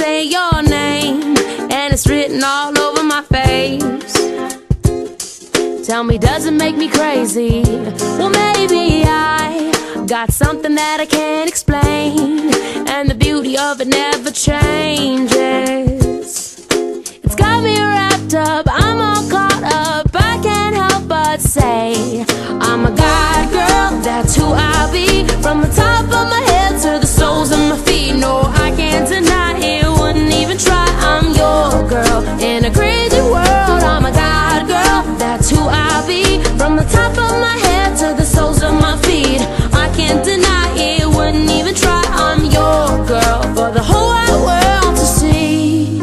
say your name, and it's written all over my face. Tell me, does it make me crazy? Well, maybe I got something that I can't explain, and the beauty of it never changes. It's got me wrapped up, I'm all caught up, I can't help but say I'm a God girl, that's who I be. From the top of my head to the soles of my feet, no, I can't deny it, wouldn't even try. I'm your girl in a crazy world. I'm a God girl, that's who I be. From the top of my head to the soles of my feet, I can't deny it, wouldn't even try. I'm your girl for the whole wide world to see.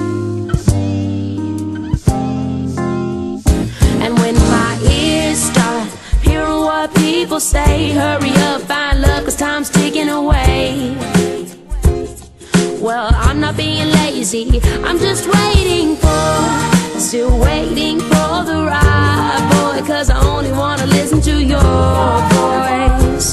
And when my ears start hearing what people say, hurry up, find love, 'cause time's ticking away. Well, I'm not being lazy, I'm just waiting for, still waiting for the right boy, 'cause I only wanna listen to your voice.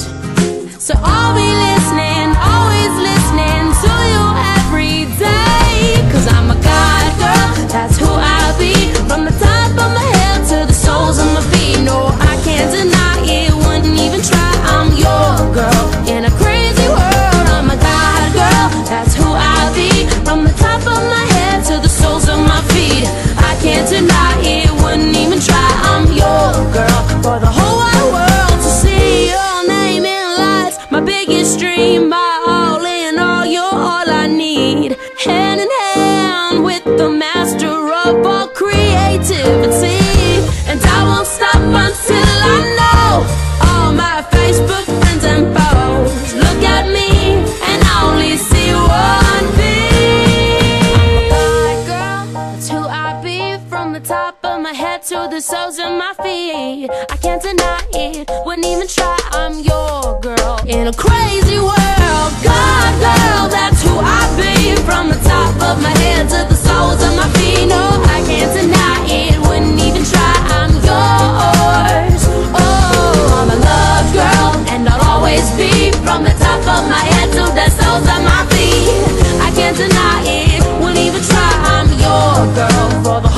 So I'll be listening, always listening to you every day, 'cause I'm a God girl, that's who I be. From the top of my head to the soles of my feet, no, I can't deny it, wouldn't even try. I'm your girl in a crazy world. I'm a God girl, that's who I be. From the top of my head to the soles of my feet, I can't deny it, wouldn't even try. I'm your girl for the whole wide world to see. Your name in lights, my biggest dream, my all in all, you're all I need. Hand in hand with the master of all creativity, and I won't stop until I know all my Facebook friends and foes look at me and only see one thing. I'm a God girl, that's who I be. From the top of my head to the soles of my feet, I can't deny it, wouldn't even try. I'm your girl in a crazy world. God girl, that's who I be. From the top of my head to the soles of my feet, no, I can't deny it, wouldn't even try. I'm yours. Oh, I'm a love girl, and I'll always be. From the top of my head to the soles of my feet, I can't deny it, wouldn't even try. I'm your girl for the